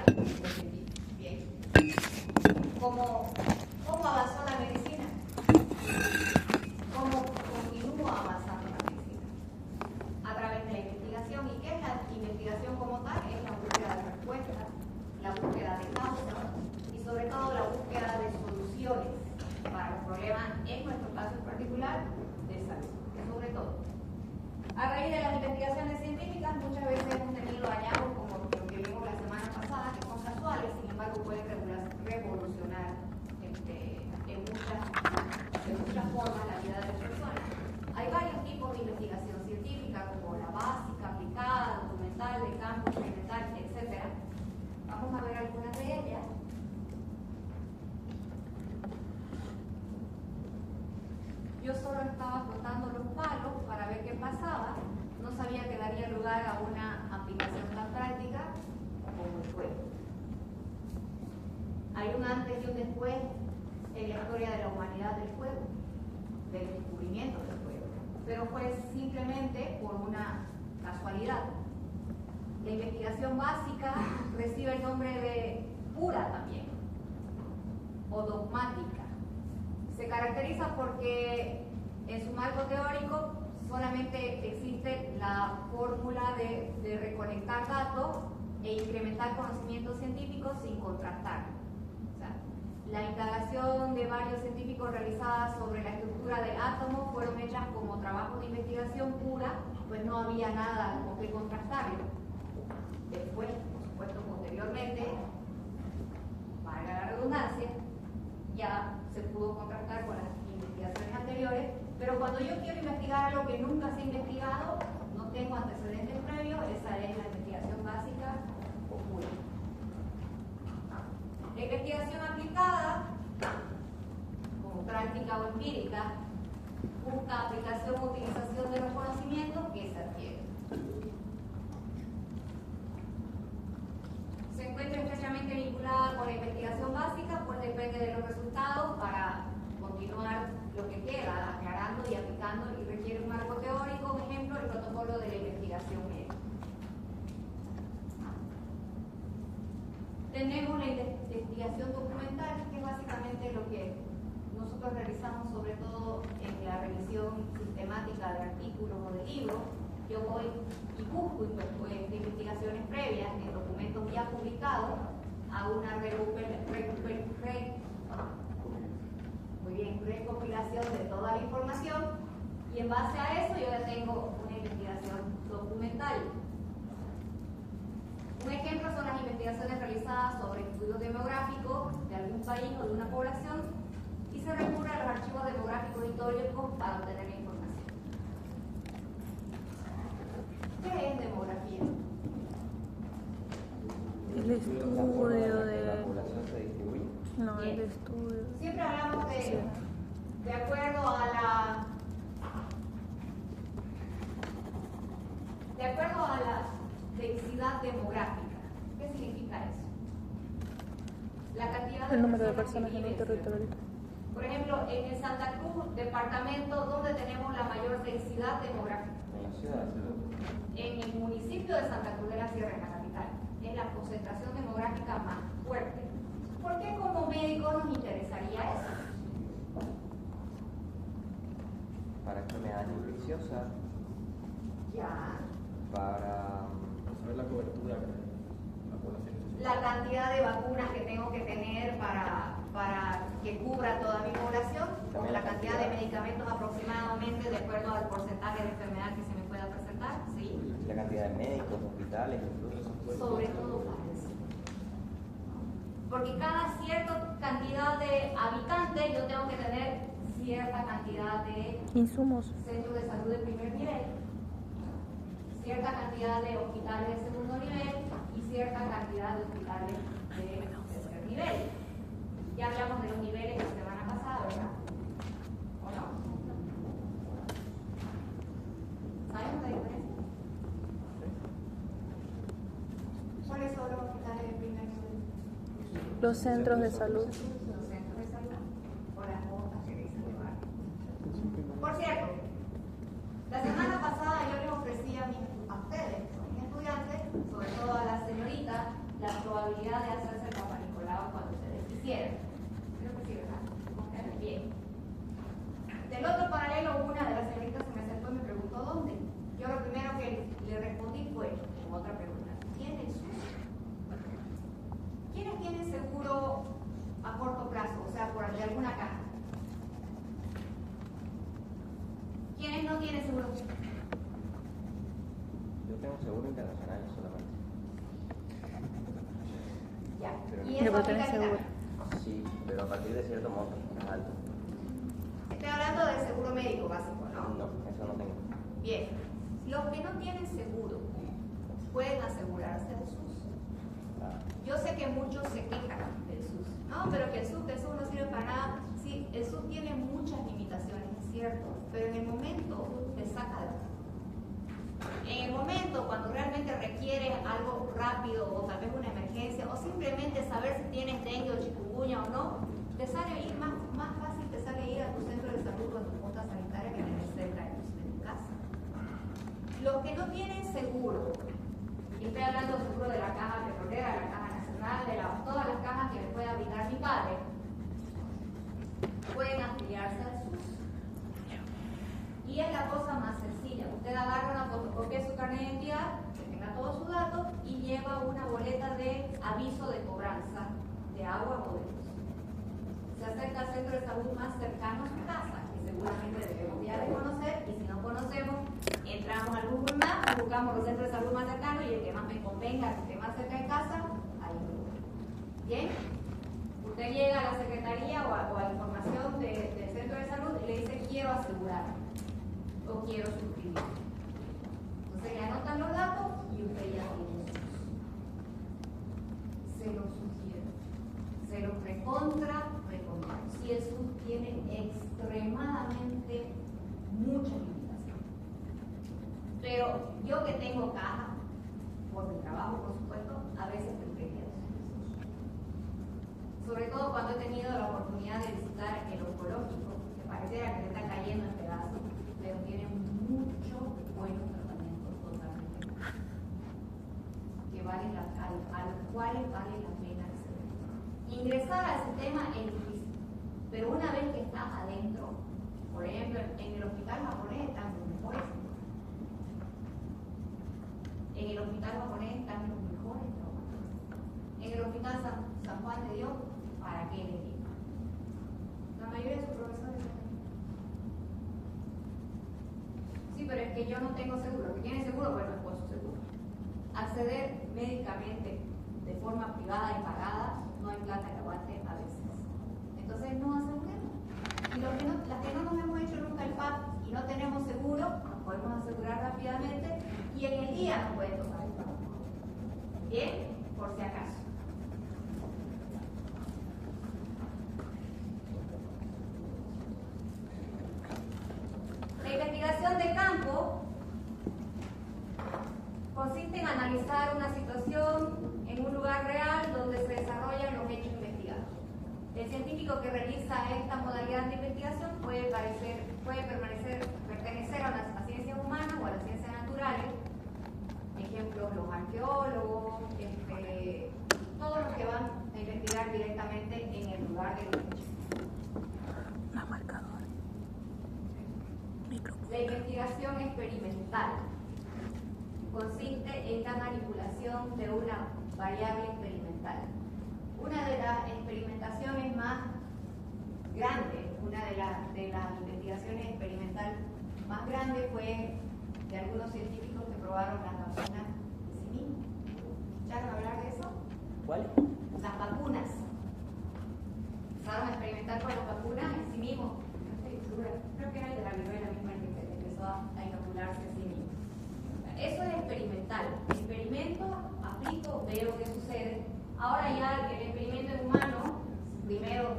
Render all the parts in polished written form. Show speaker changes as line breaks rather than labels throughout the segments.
conocimiento científico. Bien. ¿Cómo avanzó la medicina? ¿Cómo continúa avanzando la medicina? A través de la investigación. ¿Y qué es la investigación como tal? Es la búsqueda de respuestas, la búsqueda de causas y sobre todo la búsqueda de soluciones para los problemas, en nuestro caso en particular, de salud. Sobre todo. A raíz de las investigaciones científicas, muchas veces hemos tenido hallazgos como lo que vimos la semana pasada, que son casuales, sin embargo pueden revolucionar en muchas formas la vida de las personas. Hay varios tipos de investigación científica, como la básica, aplicada, documental, de campo, experimental, etc. Vamos a ver algunas de ellas. Yo solo estaba frotando los palos para ver qué pasaba. No sabía que daría lugar a una aplicación tan práctica como el fuego. Hay un antes y un después en la historia de la humanidad del fuego, del descubrimiento del fuego. Pero fue simplemente por una casualidad. La investigación básica recibe el nombre de pura también, o dogmática. Se caracteriza porque en su marco teórico solamente existe la fórmula de recolectar datos e incrementar conocimientos científicos sin contrastar. O sea, la indagación de varios científicos realizadas sobre la estructura del átomo fueron hechas como trabajo de investigación pura, pues no había nada con que contrastarlo. Después, por supuesto, posteriormente, valga la redundancia, ya se pudo contrastar con las investigaciones anteriores, pero cuando yo quiero investigar algo que nunca se ha investigado, no tengo antecedentes previos, esa es la investigación básica o pura. La investigación aplicada, como práctica o empírica, busca aplicación o utilización de los conocimientos que se adquieren. Se encuentra estrechamente vinculada con la investigación básica, pues depende de los resultados para continuar lo que queda, aclarando y aplicando, y requiere un marco teórico, un ejemplo, el protocolo de la investigación médica. Tenemos la investigación documental, que es básicamente lo que nosotros realizamos, sobre todo en la revisión sistemática de artículos o de libros. Yo voy y busco de investigaciones previas en documentos ya publicados a una recopilación de toda la información, y en base a eso yo ya tengo una investigación documental. Un ejemplo son las investigaciones realizadas sobre estudios demográficos de algún país o de una población, y se recurre a los archivos demográficos históricos para obtener la información. ¿Qué es demografía?
El estudio de...
¿La población se distribuye?
No, el estudio.
Siempre hablamos de acuerdo a la densidad demográfica. ¿Qué significa eso? La cantidad de
El número de personas en
que
un
viven.
territorio.
Por ejemplo, en el Santa Cruz, departamento, ¿donde tenemos la mayor densidad demográfica?
En la ciudad.
En el municipio de Santa Cruz de la Sierra, en la capital. Es la concentración demográfica más fuerte. ¿Por qué como médicos nos interesaría eso?
Para enfermedades infecciosas,
Ya.
para
saber la cobertura que la población necesita.
La cantidad de vacunas que tengo que tener para que cubra toda mi población, o la cantidad de medicamentos aproximadamente de acuerdo al porcentaje de enfermedad que se me pueda presentar, ¿sí?
la cantidad de médicos, hospitales, incluso.
Sobre todo para eso. Porque cada cierta cantidad de habitantes yo tengo que tener cierta cantidad de
Insumos.
centros de salud de primer nivel, cierta cantidad de hospitales de segundo nivel y cierta cantidad de hospitales de tercer nivel. Ya hablamos de los niveles la semana pasada, ¿verdad? ¿O no? ¿Sabemos la diferencia? ¿Cuáles son los hospitales de primer nivel?
Los centros de salud.
Los centros de salud o las botas que dicen de barrio. Por cierto, la semana pasada yo les ofrecí a ustedes, a mis estudiantes, sobre todo a las señoritas, la probabilidad probabilidad de hacerse el Papa Nicolau cuando ustedes quisieran. Creo que sí, ¿verdad? Bien. Del otro paralelo, una de las señoritas se me acercó y me preguntó dónde. Yo lo primero que le respondí fue con otra pregunta: ¿tienen SUS? ¿Quiénes tienen seguro a corto plazo, o sea, por de alguna caja? ¿Quiénes no tienen seguro?
Yo tengo seguro internacional solamente.
Ya.
Pero
¿Y
Yo
eso
puedo
aplica
tener
acá?
seguro.
Sí, pero a partir de cierto monto, es alto.
Estoy hablando del seguro médico básico, ¿no?
No, eso no tengo.
Bien. Los que no tienen seguro pueden asegurarse del SUS.
Ah,
Yo sé que muchos se quejan del SUS. No, pero que el SUS no sirve para nada. Sí, el SUS tiene muchas limitaciones, es cierto, pero en el momento te saca de la. En el momento cuando realmente requieres algo rápido o tal vez una emergencia o simplemente saber si tienes dengue o chikungunya o no, te sale ir más fácil, te sale ir a tu centro de salud o a tu junta sanitaria que tienes cerca de tu casa. Los que no tienen seguro, y estoy hablando del seguro de la caja petrolera, de la caja nacional, de todas las cajas que le pueda brindar mi padre, pueden afiliarse al SUS. Y es la cosa más sencilla. Usted agarra una fotocopia de su carnet de identidad, que tenga todos sus datos, y lleva una boleta de aviso de cobranza de agua o de luz. Se acerca al centro de salud más cercano a su casa, que seguramente debemos ya de conocer, y si no conocemos, entramos al Google Maps, buscamos los centros de salud más cercanos y el que más me convenga, el que esté más cerca de casa, ahí lo voy. ¿Bien? Usted llega a la secretaría o a la información del centro de salud y le dice: quiero asegurar o quiero suscribir. Entonces le anotan los datos y usted ya tiene SUS. Se lo sugiero, se lo recontra recomiendo. Si el SUS tiene extremadamente muchas limitaciones, pero yo que tengo caja por mi trabajo, por supuesto, a veces prefiero SUS. Sobre todo cuando he tenido la oportunidad de visitar el oncológico, que pareciera que se está cayendo en pedazos, pero tiene muchos buenos tratamientos totalmente que a los cuales vale la pena acceder. Ingresar al sistema es difícil, pero una vez que estás adentro, por ejemplo, en el hospital japonés están los mejores. En el hospital japonés están los mejores traumatólogos. En el hospital San Juan de Dios, ¿para qué le digo? La mayoría de sus profesores son. Sí, pero es que yo no tengo seguro. ¿Que tiene seguro? Bueno, es por su seguro. Acceder médicamente de forma privada y pagada, no hay plata que aguante a veces. Entonces no aseguremos. Y las que no nos hemos hecho nunca el PAP y no tenemos seguro, nos podemos asegurar rápidamente y en el día nos puede tocar el PAP. Bien, por si acaso. La investigación de campo consiste en analizar una situación en un lugar real donde se desarrollan los hechos investigados. El científico que realiza esta modalidad de investigación puede pertenecer a las ciencias humanas o a las ciencias naturales. Ejemplos, los arqueólogos, todos los que van a investigar directamente en el lugar de los hechos.
Más marcador.
La investigación experimental consiste en la manipulación de una variable experimental. Una de las experimentaciones más grandes, una de las investigaciones experimentales más grandes fue de algunos científicos que probaron las vacunas de sí mismos. ¿Escucharon hablar de eso?
¿Cuál?
Las vacunas. Empezaron a experimentar con las vacunas en sí mismos. No estoy segura. Creo que era el de la viruela misma el que empezó a inocularse a sí mismo. Eso es experimental. Experimento, aplico, veo qué sucede. Ahora ya el experimento en humano, primero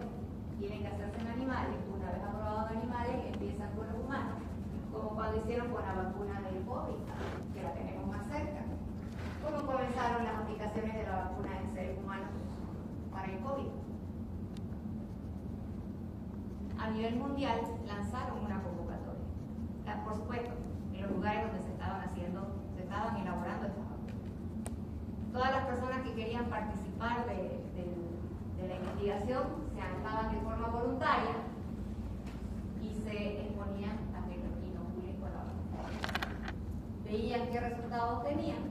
tienen que hacerse en animales. Una vez aprobado en animales, empiezan con los humanos. Como cuando hicieron con la vacuna del COVID, que la tenemos más cerca. ¿Cómo comenzaron las aplicaciones de la vacuna en seres humanos para el COVID? A nivel mundial lanzaron una convocatoria. Por supuesto, en los lugares donde se estaban elaborando estas vacunas. Todas las personas que querían participar participar de la investigación se anotaban de forma voluntaria y se exponían a que el inoculen con la vacuna. Veían qué resultados tenían,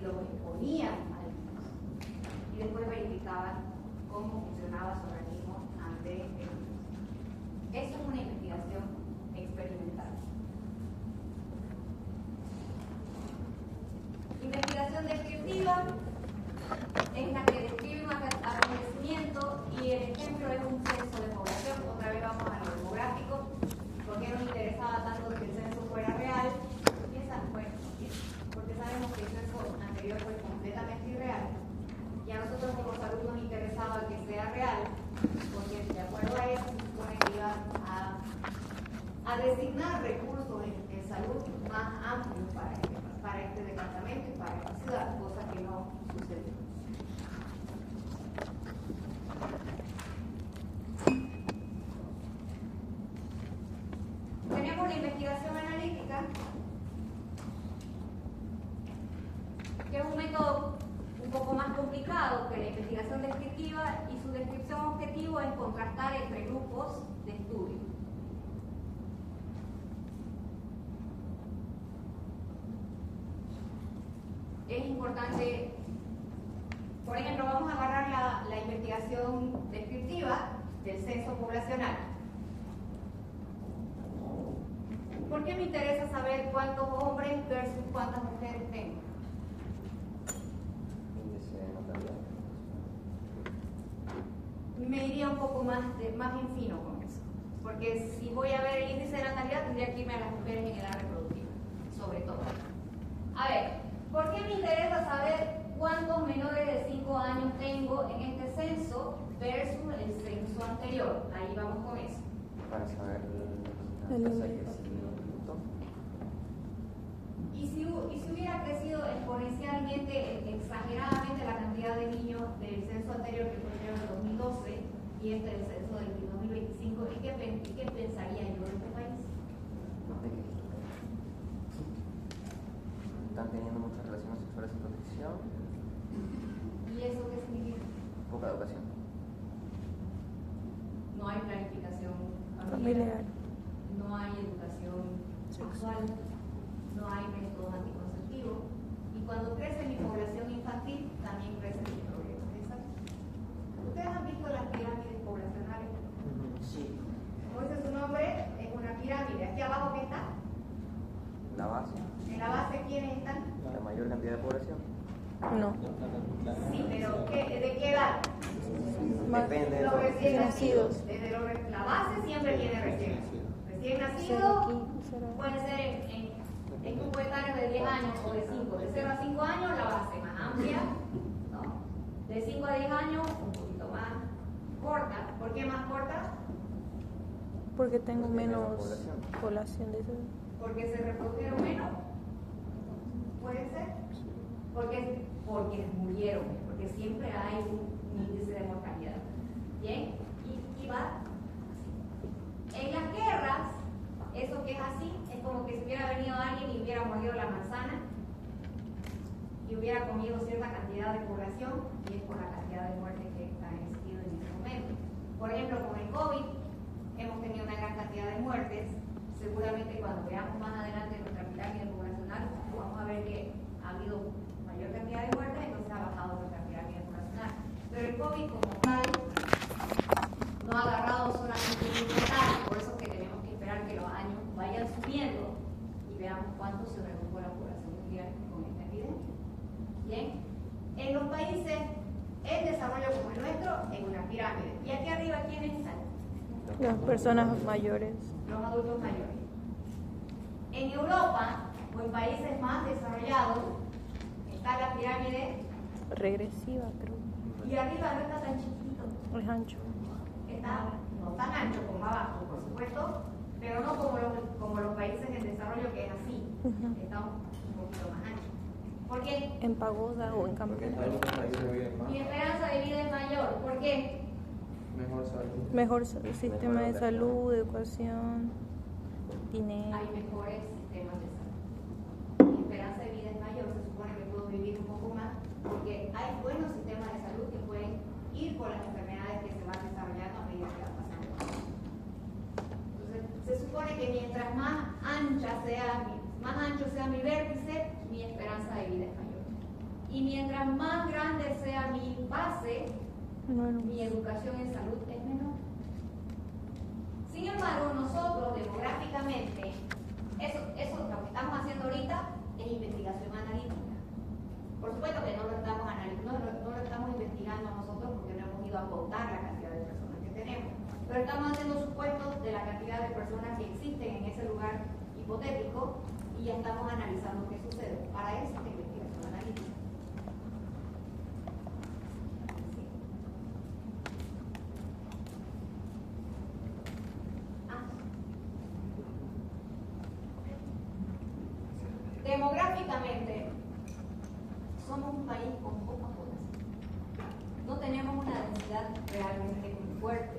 los exponían al virus y después verificaban cómo funcionaba su organismo ante el virus. Eso es una investigación experimental. Investigación descriptiva es la que describe un acontecimiento y el ejemplo es un censo de población. Otra vez vamos a lo demográfico. ¿Por qué nos interesaba tanto que el censo fuera real? Bueno, porque sabemos que el censo anterior fue completamente irreal y a nosotros como salud nos interesaba que sea real, porque de acuerdo a eso se supone que iba a designar recursos en salud más amplios para este departamento y para esta ciudad, cosa que no sucedió. Tenemos la investigación analítica, que es un método un poco más complicado que la investigación descriptiva y su descripción objetivo es contrastar entre grupos de estudio. Es importante, por ejemplo, vamos a agarrar la investigación descriptiva del censo poblacional. ¿Por qué me interesa saber cuántos hombres versus cuántas mujeres tengo?
Índice de natalidad.
Me iría un poco más en fino con eso. Porque si voy a ver el índice de natalidad, tendría que irme a las mujeres en edad reproductiva, sobre todo. A ver, ¿por qué me interesa saber cuántos menores de 5 años tengo en este censo versus el censo anterior? Ahí vamos con eso.
Para saber
El
la tasa de
índice.
crecimiento.
Y si hubiera crecido exponencialmente, exageradamente la cantidad de niños del censo anterior, que fue el de 2012, y este del censo del 2025, ¿qué pensaría yo de este país?
Están teniendo muchas relaciones sexuales sin protección,
¿Y eso qué significa?
poca educación.
No hay planificación
Familiar.
no hay educación sexual, no hay métodos anticonceptivos, y cuando crece mi población infantil, también crecen mis problemas de salud. ¿Ustedes han visto las pirámides poblacionales?
Sí.
Como dice su nombre, es una pirámide. ¿Aquí abajo qué está?
La base,
En la base, ¿quiénes están?
la mayor cantidad de población.
No.
Sí, pero ¿de qué edad?
Depende de
Los
todo.
recién
Nacidos.
nacidos. Desde la base siempre viene recién nacido. Recién
Cero
nacido
aquí, cero.
puede ser en grupos etarios de 10 años o de 5. De 0 a 5 años la base más amplia, ¿no? De 5 a 10 años un poquito más corta. ¿Por qué más corta?
Porque tengo
Porque hay
menos
menos
población de eso.
Porque se reprodujeron menos. ¿Puede ser? Porque murieron, porque siempre hay un índice de mortalidad. ¿Bien? Y va así. En las guerras, eso que es así, es como que si hubiera venido alguien y hubiera mordido la manzana y hubiera comido cierta cantidad de población, y es por la cantidad de muertes que han existido en ese momento. Por ejemplo, con el COVID, hemos tenido una gran cantidad de muertes. Seguramente cuando veamos más adelante nuestra pirámide poblacional, vamos a ver que ha habido mayor cantidad de muertes, entonces ha bajado nuestra pirámide poblacional. Pero el COVID como tal no ha agarrado solamente un total, por eso es que tenemos que esperar que los años vayan subiendo y veamos cuánto se redujo la población mundial con esta epidemia. Bien, en los países en desarrollo como el nuestro, en una pirámide. Y aquí arriba, ¿quiénes están?
Las personas mayores.
Los adultos mayores. En Europa o en países más desarrollados está la pirámide
Regresiva, creo.
y arriba no está tan chiquito,
Es ancho.
está no tan ancho como abajo, por supuesto, pero no como los países en desarrollo que es así,
Ujú.
está un poquito más ancho. ¿Por qué?
En pagoda o en
Porque
campana.
algunos países viven más.
Mi esperanza de vida es mayor. ¿Por qué?
Mejor salud.
Mejor sistema de salud, educación, dinero.
Hay mejores sistemas de salud. Mi esperanza de vida es mayor, se supone que puedo vivir un poco más, porque hay buenos sistemas ir con las enfermedades que se van desarrollando a medida que van pasando. Entonces, se supone que mientras más ancho sea mi vértice, mi esperanza de vida es mayor. Y mientras más grande sea mi base,
Bueno,
mi educación en salud es menor. Sin embargo, nosotros demográficamente, eso lo que estamos haciendo ahorita es investigación analítica. Por supuesto que no lo estamos investigando nosotros porque no hemos ido a contar la cantidad de personas que tenemos, pero estamos haciendo supuestos de la cantidad de personas que existen en ese lugar hipotético y ya estamos analizando qué sucede. Para eso es la investigación analítica. Demográficamente, somos un país con poca población. No tenemos una densidad realmente muy fuerte.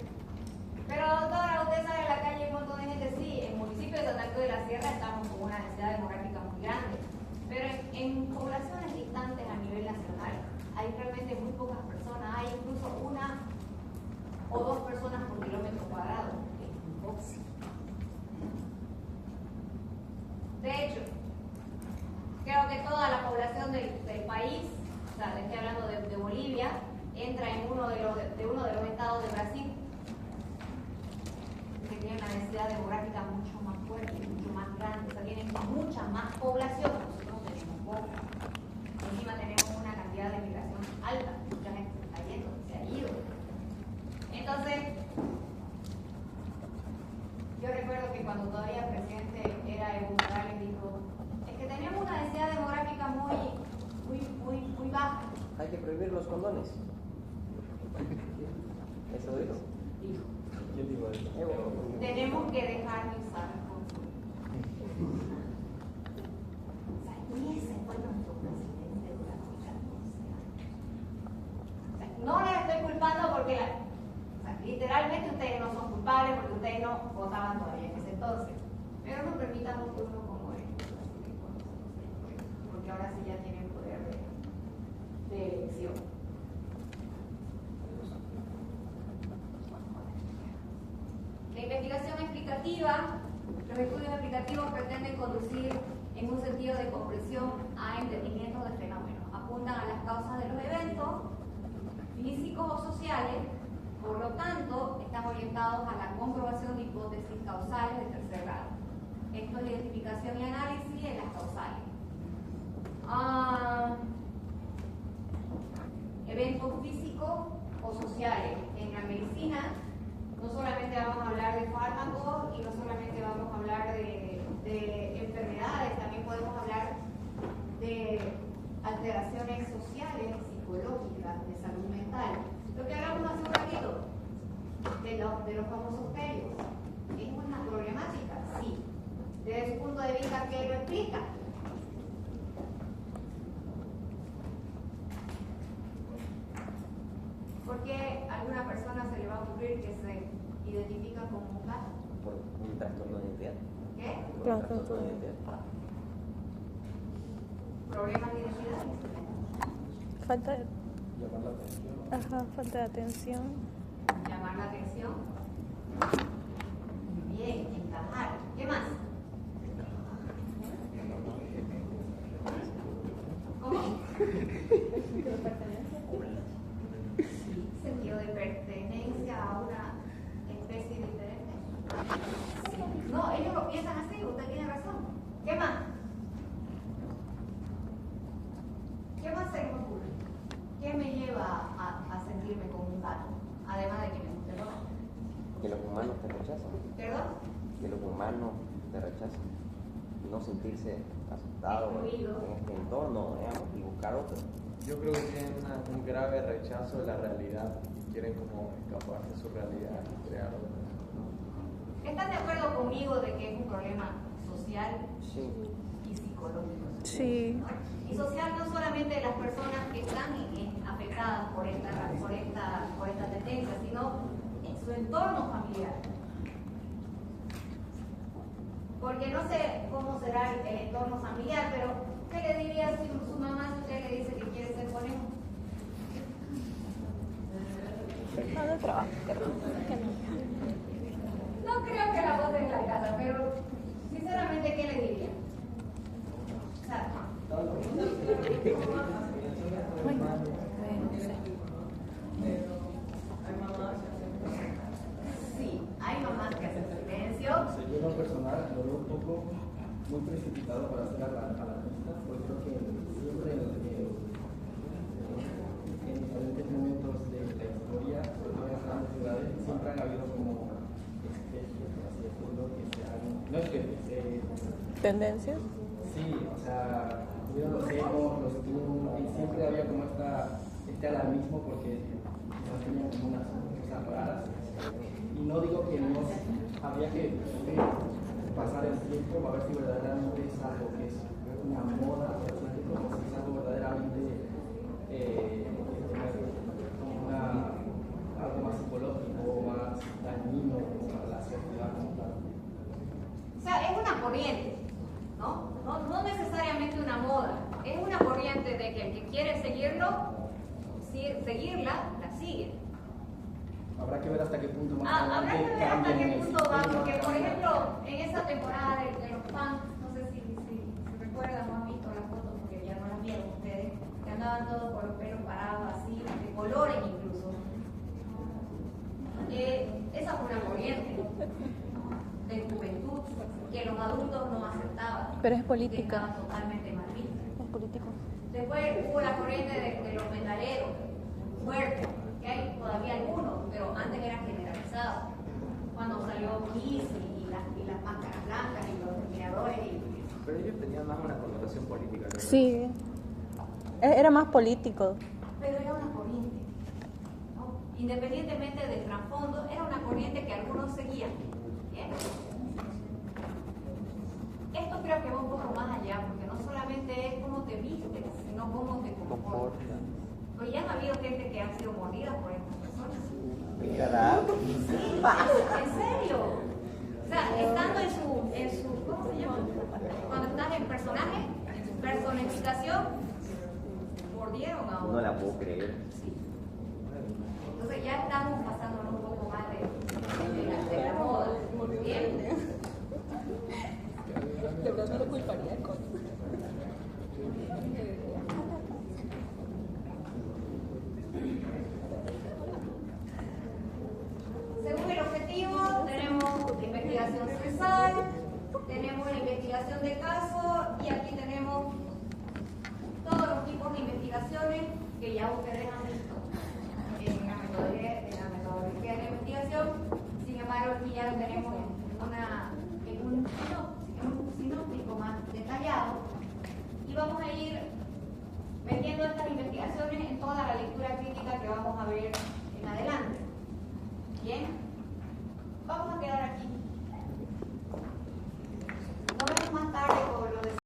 Pero, doctora, usted sale a la calle y un montón de gente, sí, en el municipio de Santa Cruz de la Sierra estamos con una densidad demográfica muy grande. Pero en poblaciones distantes a nivel nacional hay realmente muy pocas personas. Hay incluso una o dos personas por kilómetro cuadrado. De hecho, creo que toda la población del país, o sea, estoy hablando de Bolivia, entra en uno de los estados de Brasil, que tiene una densidad demográfica mucho más fuerte, mucho más grande, o sea, tienen mucha más población, nosotros tenemos poca. Encima tenemos una cantidad de migración alta, mucha gente se está yendo, se ha ido. Entonces, yo recuerdo que cuando todavía el presidente era Evo Morales dijo, es que tenemos una densidad demográfica muy baja.
Hay que prohibir los condones. ¿Eso dijo?
Dijo,
¿Quién dijo eso?
tenemos que dejar de usar el consumo. O sea, y ese fue nuestro presidente durante 14 años. O sea, no les estoy culpando porque literalmente ustedes no son culpables porque ustedes no votaban todavía en ese entonces. Pero no permitamos que uno como esto, porque ahora sí ya tienen poder de elección. La investigación explicativa, los estudios explicativos pretenden conducir en un sentido de comprensión a entendimientos de fenómenos. Apuntan a las causas de los eventos físicos o sociales. Por lo tanto, están orientados a la comprobación de hipótesis causales de tercer grado. Esto es la identificación y análisis en las causales. Eventos físicos o sociales. En la medicina no solamente vamos a hablar de fármacos y no solamente vamos a hablar de enfermedades, también podemos hablar de alteraciones sociales, psicológicas, de salud mental. Lo que hablamos hace un ratito de los famosos pelios, ¿es una problemática? Sí. Desde su punto de vista, ¿qué lo explica? ¿Por qué a alguna persona se le va a ocurrir que se identifica como un gato?
Por un trastorno de identidad.
¿Qué?
Por un trastorno de identidad.
¿Problemas de identidad?
falta de,
Llamar la atención.
ajá, falta de atención.
Llamar la atención. Bien, encajar. ¿Qué más? ¿Cómo? Sí, sentido de pertenencia a una especie diferente. Sí. No, ellos lo piensan así, usted tiene razón. ¿Qué más? ¿Qué más se me ocurre? ¿Qué me lleva a sentirme como un gato? Además de que me guste el olor.
Que los humanos te rechazan.
¿Perdón?
Que los humanos te rechazan. No sentirse aceptado
Excluido.
en este entorno, digamos, y buscar otro.
Yo creo que tienen un grave rechazo de la realidad y quieren como escapar de su realidad y crear otra.
¿Están de acuerdo conmigo de que es un problema social
Sí.
y psicológico?
Sí.
Y social no solamente de las personas que están afectadas por esta tendencia, sino en su entorno familiar. Porque no sé cómo será el entorno familiar, pero ¿qué le diría si su mamá, si usted le dice que quiere ser conejo?
de trabajo, pero
No creo que la voten en la casa, pero sinceramente, ¿qué le diría? O sea, sí, hay mamás que hacen silencio.
Yo en lo personal lo veo un poco muy precipitado para hacer alarmista, porque creo que siempre en diferentes momentos de la historia, sobre todo en las grandes ciudades, siempre han habido como especies, por así decirlo, que se han... No es que
tendencias.
sí, o sea, hubieron los emos, los teen, y siempre había como este alarmismo porque quizás tenían como unas cosas raras. Y no digo que no habría que pasar el tiempo para ver si verdaderamente es algo que es una moda, o si es algo verdaderamente algo más psicológico, más dañino para la sociedad como tal.
O sea, es una corriente, ¿no? No necesariamente una moda, es una corriente de que el que quiere seguirla, la sigue.
Habrá que ver hasta qué punto más
Habrá que ver hasta
cambien
qué
el
punto va,
sistema,
porque por
cambien.
ejemplo, en esa temporada de los fans, no sé si recuerdan o han visto las fotos, porque ya no las vieron ustedes, que andaban todos con los pelos parados así, de colores incluso. Esa fue una corriente de juventud que los adultos no aceptaban.
Pero es
Que
política.
estaba totalmente mal vista.
Es político.
Después hubo la corriente de los metaleros, fuertes, que hay todavía algunos, pero antes era generalizado. Cuando salió Kiss y las máscaras blancas y los terminadores.
Pero ellos tenían más una connotación política. ¿No?
Sí. Era más político.
Pero era una corriente, ¿no? Independientemente del trasfondo, era una corriente que algunos seguían. ¿Bien? Esto creo que va un poco más allá, porque no solamente es cómo te vistes, sino cómo te comportas. Pues ya han habido gente que ha sido mordida por estas personas. Sí, en serio. O sea, estando en su ¿cómo se llama? Cuando estás en personaje, en su personificación, mordieron a otro.
No la puedo creer.
Sí. Entonces ya estamos pasándonos un poco más de la moda. Bien.
De verdad no lo culparía de cosas.
Según el objetivo, tenemos la investigación censal, tenemos la investigación de caso y aquí tenemos todos los tipos de investigaciones que ya ustedes han visto en la metodología de la investigación. Sin embargo, aquí ya lo tenemos en